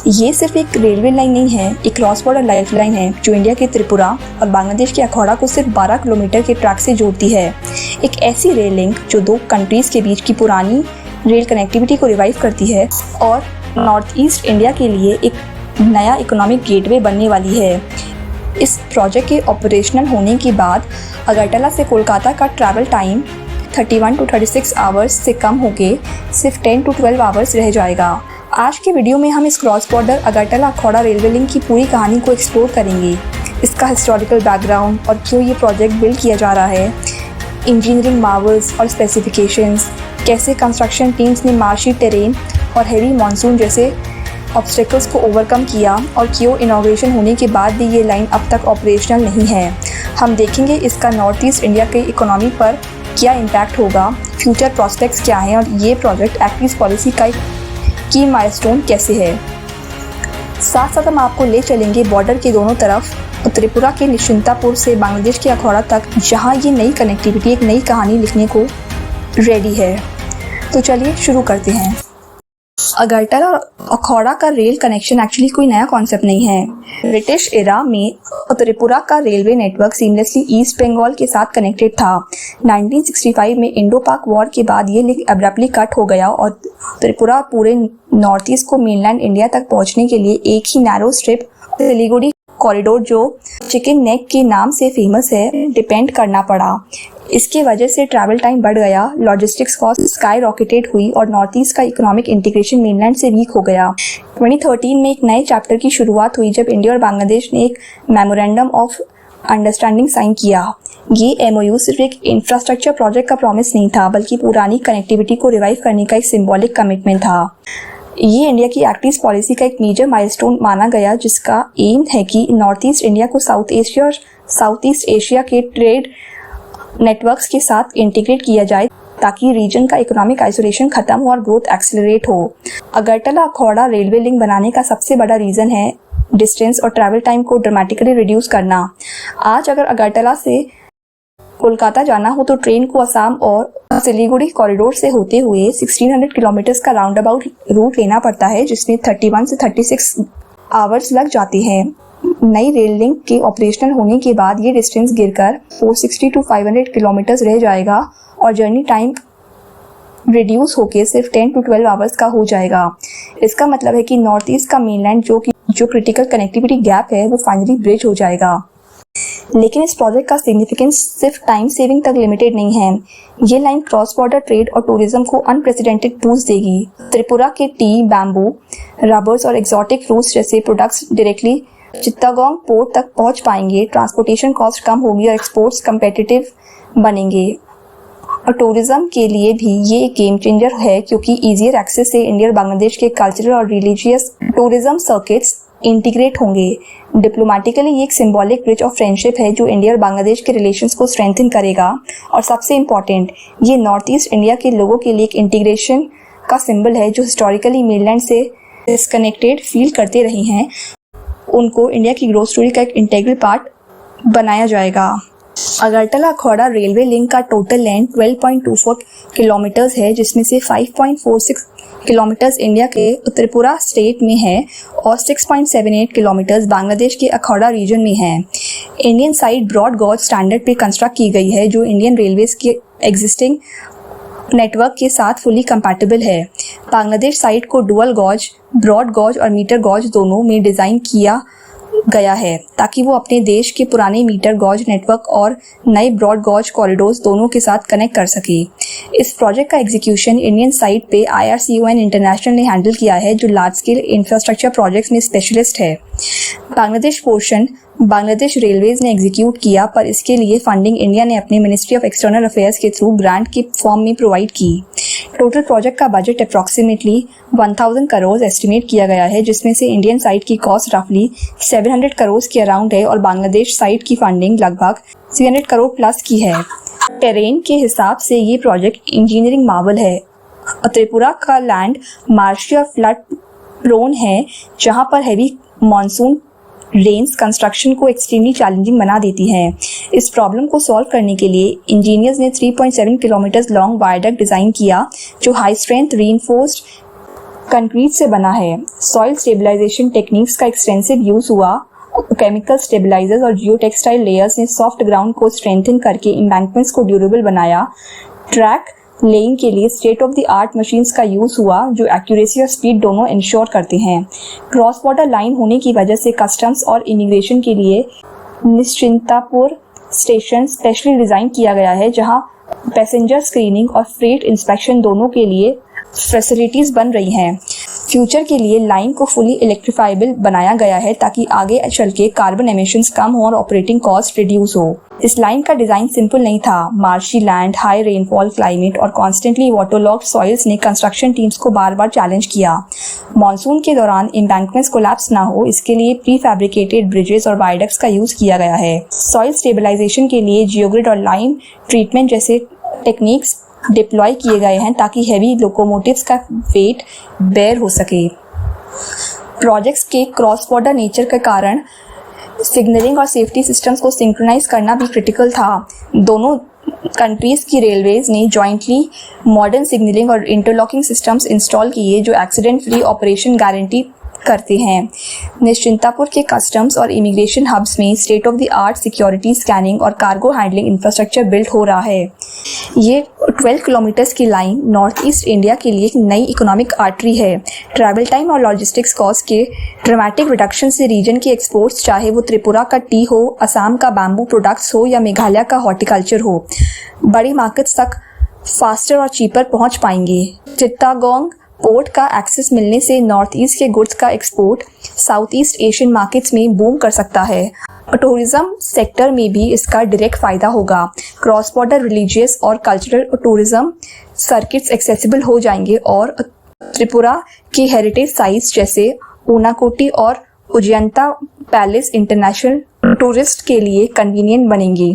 ये सिर्फ एक रेलवे लाइन नहीं है, एक क्रॉस बॉर्डर लाइफ लाइन है जो इंडिया के त्रिपुरा और बांग्लादेश के अखौड़ा को सिर्फ 12 किलोमीटर के ट्रैक से जोड़ती है। एक ऐसी रेल लिंक जो दो कंट्रीज़ के बीच की पुरानी रेल कनेक्टिविटी को रिवाइव करती है और नॉर्थ ईस्ट इंडिया के लिए एक नया इकोनॉमिक गेटवे बनने वाली है। इस प्रोजेक्ट के ऑपरेशनल होने के बाद अगरतला से कोलकाता का ट्रैवल टाइम 31 to 36 आवर्स से कम होके सिर्फ 10 to 12 आवर्स रह जाएगा। आज के वीडियो में हम इस cross border Agartala Akhaura railway link की पूरी कहानी को एक्सप्लोर करेंगे, इसका हिस्टोरिकल बैकग्राउंड और क्यों ये प्रोजेक्ट बिल्ड किया जा रहा है, इंजीनियरिंग मार्वल्स और स्पेसिफिकेशंस, कैसे कंस्ट्रक्शन टीम्स ने मार्शी टेरेन और हेवी मानसून जैसे ऑब्स्टेकल्स को ओवरकम किया और क्यों इनॉग्रेशन होने के बाद भी ये लाइन अब तक ऑपरेशनल नहीं है। हम देखेंगे इसका नॉर्थ ईस्ट इंडिया के इकोनॉमी पर क्या इम्पैक्ट होगा, फ्यूचर प्रॉस्पेक्ट्स क्या हैं और ये प्रोजेक्ट एक्ट ईस्ट पॉलिसी का एक की माइलस्टोन कैसे है। साथ साथ हम आपको ले चलेंगे बॉर्डर के दोनों तरफ त्रिपुरा के निश्चिंतापुर से बांग्लादेश के अखौड़ा तक, जहां ये नई कनेक्टिविटी एक नई कहानी लिखने को रेडी है। तो चलिए शुरू करते हैं। अगरतला और अखौड़ा का रेल कनेक्शन एक्चुअली कोई नया कॉन्सेप्ट नहीं है। ब्रिटिश एरा में त्रिपुरा का railway network seamlessly East Bengal के साथ कनेक्टेड था। 1965 में इंडो पाक वॉर के बाद ये लिंक अब्रप्टली कट हो गया और त्रिपुरा पूरे नॉर्थ ईस्ट को मेनलैंड इंडिया तक पहुंचने के लिए एक ही नैरो स्ट्रिप सिलीगुड़ी कॉरिडोर, जो चिकन नेक के नाम से फेमस है, डिपेंड करना पड़ा। इसके वजह से ट्रैवल टाइम बढ़ गया, लॉजिस्टिक्स कॉस्ट स्काई रॉकेटेड हुई और नॉर्थ ईस्ट का इकोनॉमिक इंटीग्रेशन मेनलैंड से वीक हो गया। 2013 में एक नए चैप्टर की शुरुआत हुई जब इंडिया और बांग्लादेश ने एक मेमोरेंडम ऑफ अंडरस्टैंडिंग साइन किया। ये एमओयू सिर्फ एक इंफ्रास्ट्रक्चर प्रोजेक्ट का प्रॉमिस नहीं था, बल्कि पुरानी कनेक्टिविटी को रिवाइव करने का एक सिंबॉलिक कमिटमेंट था। ये इंडिया की एक्ट ईस्ट पॉलिसी का एक मेजर माइलस्टोन माना गया, जिसका एम है कि नॉर्थ ईस्ट इंडिया को साउथ एशिया और साउथ ईस्ट एशिया के ट्रेड नेटवर्क्स के साथ इंटीग्रेट किया जाए ताकि रीजन का इकोनॉमिक आइसोलेशन खत्म हो और ग्रोथ एक्सेलरेट हो। अगरतला अखौड़ा रेलवे लिंक बनाने का सबसे बड़ा रीजन है डिस्टेंस और ट्रैवल टाइम को ड्रामेटिकली रिड्यूस करना। आज अगर अगरतला से कोलकाता जाना हो तो ट्रेन को असम और सिलीगुड़ी कॉरिडोर से होते हुए 1600 किलोमीटर का राउंड अबाउट रूट लेना पड़ता है, जिसमें 31 से 36 आवर्स लग जाते हैं। नई रेल लिंक के ऑपरेशनल होने के बाद ये डिस्टेंस गिरकर 460 to 500 किलोमीटर रह जाएगा और जर्नी टाइम रिड्यूस होकर सिर्फ 10 to 12 आवर्स का हो जाएगा। इसका मतलब है कि नॉर्थ ईस्ट का मेनलैंड जो क्रिटिकल कनेक्टिविटी गैप है वो फाइनली ब्रिज हो जाएगा। लेकिन इस प्रोजेक्ट का सिग्निफिकेंस सिर्फ टाइम सेविंग तक लिमिटेड नहीं है। ये लाइन क्रॉस बॉर्डर ट्रेड और टूरिज्म को अनप्रेसिडेंटेड बूस्ट देगी। त्रिपुरा के टी, बैम्बू, रबर्स और एक्सोटिक फ्रूट्स जैसे प्रोडक्ट्स डायरेक्टली चित्तागोंग पोर्ट तक पहुंच पाएंगे, ट्रांसपोर्टेशन कॉस्ट कम होगी और एक्सपोर्ट्स कम्पिटिटिव बनेंगे। और टूरिज्म के लिए भी ये एक गेम चेंजर है, क्योंकि ईजियर एक्सेस से इंडिया और बांग्लादेश के कल्चरल और रिलीजियस टूरिज्म सर्किट्स इंटीग्रेट होंगे। डिप्लोमेटिकली ये एक सिंबॉलिक ब्रिज ऑफ फ्रेंडशिप है जो इंडिया और बांग्लादेश के रिलेशंस को स्ट्रेंथन करेगा। और सबसे इम्पॉर्टेंट, ये नॉर्थ ईस्ट इंडिया के लोगों के लिए एक इंटीग्रेशन का सिंबल है जो हिस्टोरिकली मेनलैंड से डिस्कनेक्टेड फील करते रहे हैं। उनको इंडिया की ग्रोथ स्टोरी का एक इंटीग्रल पार्ट बनाया जाएगा। अगरतला अखौड़ा रेलवे लिंक का टोटल लेंथ 12.24 किलोमीटर्स है, जिसमें से 5.46 किलोमीटर्स इंडिया के त्रिपुरा स्टेट में है और 6.78 किलोमीटर्स बांग्लादेश के अखौड़ा रीजन में है। Indian side broad gauge standard पे कंस्ट्रक्ट की गई है, जो इंडियन रेलवेज के एग्जिस्टिंग नेटवर्क के साथ फुली कंपैटिबल है। बांग्लादेश साइड को डुअल गॉज, ब्रॉड गॉज और मीटर गॉज दोनों में डिज़ाइन किया गया है ताकि वो अपने देश के पुराने मीटर गॉज नेटवर्क और नए ब्रॉड गॉज कॉरिडोर्स दोनों के साथ कनेक्ट कर सके। इस प्रोजेक्ट का एग्जीक्यूशन इंडियन साइड पे IRCON इंटरनेशनल ने हैंडल किया है, जो लार्ज स्केल इंफ्रास्ट्रक्चर प्रोजेक्ट्स में स्पेशलिस्ट है। बांग्लादेश पोर्शन बांग्लादेश रेलवेज ने एग्जीक्यूट किया, पर इसके लिए फंडिंग इंडिया ने अपने मिनिस्ट्री ऑफ एक्सटर्नल अफेयर्स के थ्रू ग्रांट के फॉर्म में प्रोवाइड की। टोटल प्रोजेक्ट का बजट अप्रॉक्सीमेटली 1000 करोड़ एस्टिमेट किया गया है, जिसमें से इंडियन साइड की कॉस्ट रफली 700 करोड़ के अराउंड है और बांग्लादेश साइड की फंडिंग लगभग 300 करोड़ प्लस की है। टेरेन के हिसाब से ये प्रोजेक्ट इंजीनियरिंग मार्वल है। त्रिपुरा का लैंड मार्शी और फ्लड प्रोन है, जहां पर हैवी मानसून रेंस कंस्ट्रक्शन को एक्सट्रीमली चैलेंजिंग बना देती है। इस प्रॉब्लम को सॉल्व करने के लिए इंजीनियर्स ने 3.7 किलोमीटर लॉन्ग वायडक्ट डिज़ाइन किया, जो हाई स्ट्रेंथ रीइंफोर्स्ड कंक्रीट से बना है। सॉइल स्टेबलाइजेशन टेक्निक्स का एक्सटेंसिव यूज हुआ। केमिकल स्टेबलाइजर्स और जियो टेक्सटाइल लेयर्स ने सॉफ्ट ग्राउंड को स्ट्रेंथन करके एम्बैंकमेंट्स को ड्यूरेबल बनाया। ट्रैक लेइंग के लिए state of the art machines का यूज हुआ जो एक्यूरेसी और स्पीड दोनों इंश्योर करते हैं। क्रॉस बॉर्डर लाइन होने की वजह से कस्टम्स और इमिग्रेशन के लिए निश्चिंतापुर स्टेशन स्पेशली डिजाइन किया गया है, जहां पैसेंजर स्क्रीनिंग और फ्रेट इंस्पेक्शन दोनों के लिए फैसिलिटीज बन रही हैं। फ्यूचर के लिए लाइन को फुली इलेक्ट्रिफाइबल बनाया गया है ताकि आगे चल के कार्बन एमिशंस कम हो और ऑपरेटिंग कॉस्ट रिड्यूस हो। इस लाइन का डिजाइन सिंपल नहीं था। Marshy land, high rainfall climate और कॉन्स्टेंटली वाटरलॉग्ड सॉइल्स ने कंस्ट्रक्शन टीम्स को बार बार चैलेंज किया। मॉनसून के दौरान एम्बैंकमेंट्स कोलैप्स ना हो, इसके लिए प्री फैब्रिकेटेड ब्रिजेस और वायडक्ट्स का यूज किया गया है। सॉइल स्टेबलाइजेशन के लिए जियोग्रिड और लाइम ट्रीटमेंट जैसे टेक्निक्स डिप्लॉय किए गए हैं ताकि हैवी लोकोमोटिव्स का वेट बेयर हो सके। प्रोजेक्ट्स के क्रॉस बॉर्डर नेचर के कारण सिग्नलिंग और सेफ्टी सिस्टम्स को सिंक्रोनाइज करना भी क्रिटिकल था। दोनों कंट्रीज की रेलवेज ने जॉइंटली मॉडर्न सिग्नलिंग और इंटरलॉकिंग सिस्टम्स इंस्टॉल किए जो एक्सीडेंट फ्री ऑपरेशन गारंटी करते हैं। निश्चिंतापुर के कस्टम्स और इमिग्रेशन हब्स में state of the art security scanning और कार्गो हैंडलिंग इंफ्रास्ट्रक्चर बिल्ड हो रहा है। ये 12 किलोमीटर्स की लाइन नॉर्थ ईस्ट इंडिया के लिए एक नई इकोनॉमिक आर्टरी है। ट्रैवल टाइम और लॉजिस्टिक्स कॉस्ट के ड्रामेटिक रिडक्शन से रीजन के एक्सपोर्ट्स, चाहे वो त्रिपुरा का टी हो, असम का बैम्बू प्रोडक्ट्स हो या मेघालय का हॉर्टिकल्चर हो, बड़ी मार्केट्स तक फास्टर और चीपर पहुंच पाएंगे। चिट्टागोंग पोर्ट का एक्सेस मिलने से नॉर्थ ईस्ट के गुड्स का export south east Asian markets में बूम कर सकता है। टूरिज्म सेक्टर में भी इसका डायरेक्ट फायदा होगा। क्रॉस बॉर्डर रिलीजियस और कल्चरल टूरिज्म सर्किट्स एक्सेसिबल हो जाएंगे और त्रिपुरा के हेरिटेज साइट्स जैसे ऊनाकोटी और उजयंता पैलेस इंटरनेशनल टूरिस्ट के लिए कन्वीनियंट बनेंगे।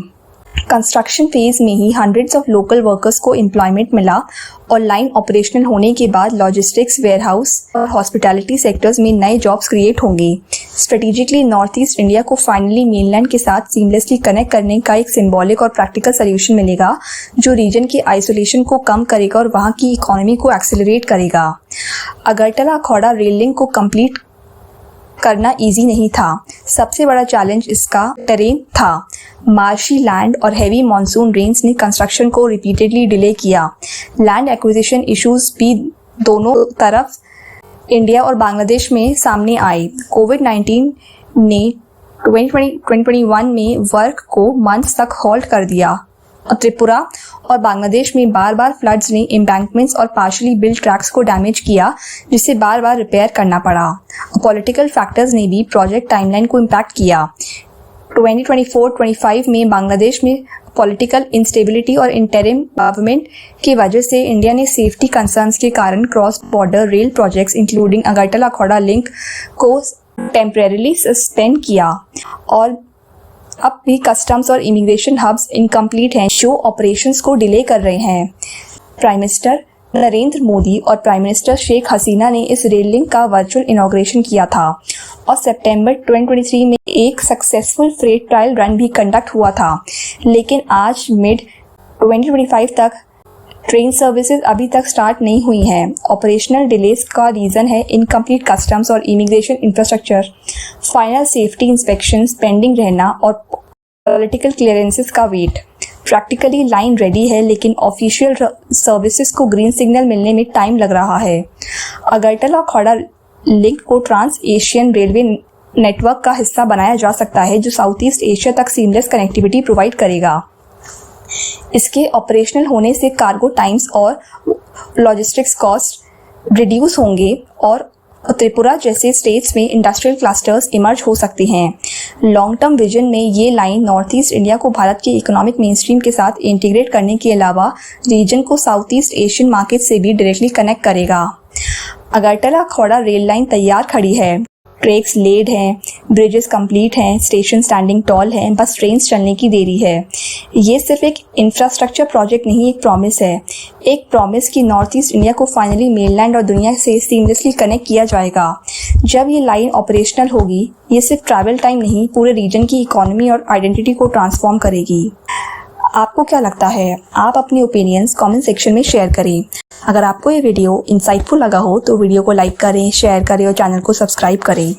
कंस्ट्रक्शन फेज में ही हंड्रेड्स ऑफ लोकल वर्कर्स को एम्प्लॉयमेंट मिला और लाइन ऑपरेशनल होने के बाद लॉजिस्टिक्स, वेयरहाउस और हॉस्पिटैलिटी सेक्टर्स में नए जॉब्स क्रिएट होंगे। स्ट्रेटेजिकली नॉर्थ ईस्ट इंडिया को फाइनली मेनलैंड के साथ सीमलेसली कनेक्ट करने का एक सिंबॉलिक और प्रैक्टिकल सोल्यूशन मिलेगा जो रीजन के आइसोलेशन को कम करेगा और वहाँ की इकोनॉमी को एक्सेलरेट करेगा। अगरतला अखौड़ा रेल लिंक को कंप्लीट करना इजी नहीं था। सबसे बड़ा चैलेंज इसका टेरेन था। मार्शी लैंड और हैवी मॉनसून रेन्स ने कंस्ट्रक्शन को रिपीटेडली डिले किया। लैंड एक्विजिशन इश्यूज भी दोनों तरफ इंडिया और बांग्लादेश में सामने आए। कोविड-19 ने 2021 में वर्क को मंथ्स तक हॉल्ट कर दिया। त्रिपुरा और बांग्लादेश में बार बार फ्लड्स ने एम्बैंकमेंट्स और पार्शली बिल्ड ट्रैक्स को डैमेज किया, जिसे बार बार रिपेयर करना पड़ा। पॉलिटिकल फैक्टर्स ने भी प्रोजेक्ट टाइमलाइन को इम्पैक्ट किया। 2024-25 में बांग्लादेश में पॉलिटिकल इंस्टेबिलिटी और इंटरिम गवर्नमेंट की वजह से इंडिया ने सेफ्टी कंसर्न्स के कारण cross border rail projects including Agartala Akhaura link को टेम्परेरीली सस्पेंड किया और अब भी कस्टम्स और इमिग्रेशन हब्स इनकम्प्लीट हैं जो ऑपरेशंस को डिले कर रहे हैं। प्राइम मिनिस्टर नरेंद्र मोदी और प्राइम मिनिस्टर शेख हसीना ने इस रेल लिंक का वर्चुअल इनॉग्रेशन किया था और सितंबर 2023 में एक सक्सेसफुल फ्रेट ट्रायल रन भी कंडक्ट हुआ था, लेकिन आज मिड 2025 तक ट्रेन सर्विसेज अभी तक स्टार्ट नहीं हुई हैं। ऑपरेशनल डिलेज का रीज़न है इनकम्प्लीट कस्टम्स और immigration infrastructure, final safety inspections pending रहना और पॉलिटिकल क्लियरेंसेस का वेट। प्रैक्टिकली लाइन रेडी है, लेकिन ऑफिशियल सर्विसेज को ग्रीन सिग्नल मिलने में टाइम लग रहा है। अगरतला अखौड़ा लिंक को ट्रांस एशियन रेलवे नेटवर्क का हिस्सा बनाया जा सकता है जो साउथ ईस्ट एशिया तक सीमलेस कनेक्टिविटी प्रोवाइड करेगा। इसके ऑपरेशनल होने से कार्गो टाइम्स और लॉजिस्टिक्स कॉस्ट रिड्यूस होंगे और त्रिपुरा जैसे स्टेट्स में इंडस्ट्रियल क्लस्टर्स इमर्ज हो सकते हैं। लॉन्ग टर्म विजन में ये लाइन नॉर्थ ईस्ट इंडिया को भारत के इकोनॉमिक मेनस्ट्रीम के साथ इंटीग्रेट करने के अलावा रीजन को साउथ ईस्ट एशियन मार्केट से भी डायरेक्टली कनेक्ट करेगा। अगरतला अखौड़ा रेल लाइन तैयार खड़ी है, ट्रैक्स लेड हैं, ब्रिजेस कंप्लीट हैं, स्टेशन स्टैंडिंग टॉल हैं, बस ट्रेन्स चलने की देरी है। ये सिर्फ एक इंफ्रास्ट्रक्चर प्रोजेक्ट नहीं, एक प्रॉमिस है। एक प्रॉमिस कि नॉर्थ ईस्ट इंडिया को फाइनली मेनलैंड और दुनिया से सीमलेसली कनेक्ट किया जाएगा। जब ये लाइन ऑपरेशनल होगी, ये सिर्फ ट्रैवल टाइम नहीं, पूरे रीजन की इकोनॉमी और आइडेंटिटी को ट्रांसफॉर्म करेगी। आपको क्या लगता है? आप अपनी ओपिनियंस कमेंट सेक्शन में शेयर करें। अगर आपको ये वीडियो इंसाइटफुल लगा हो तो वीडियो को लाइक करें, शेयर करें और चैनल को सब्सक्राइब करें।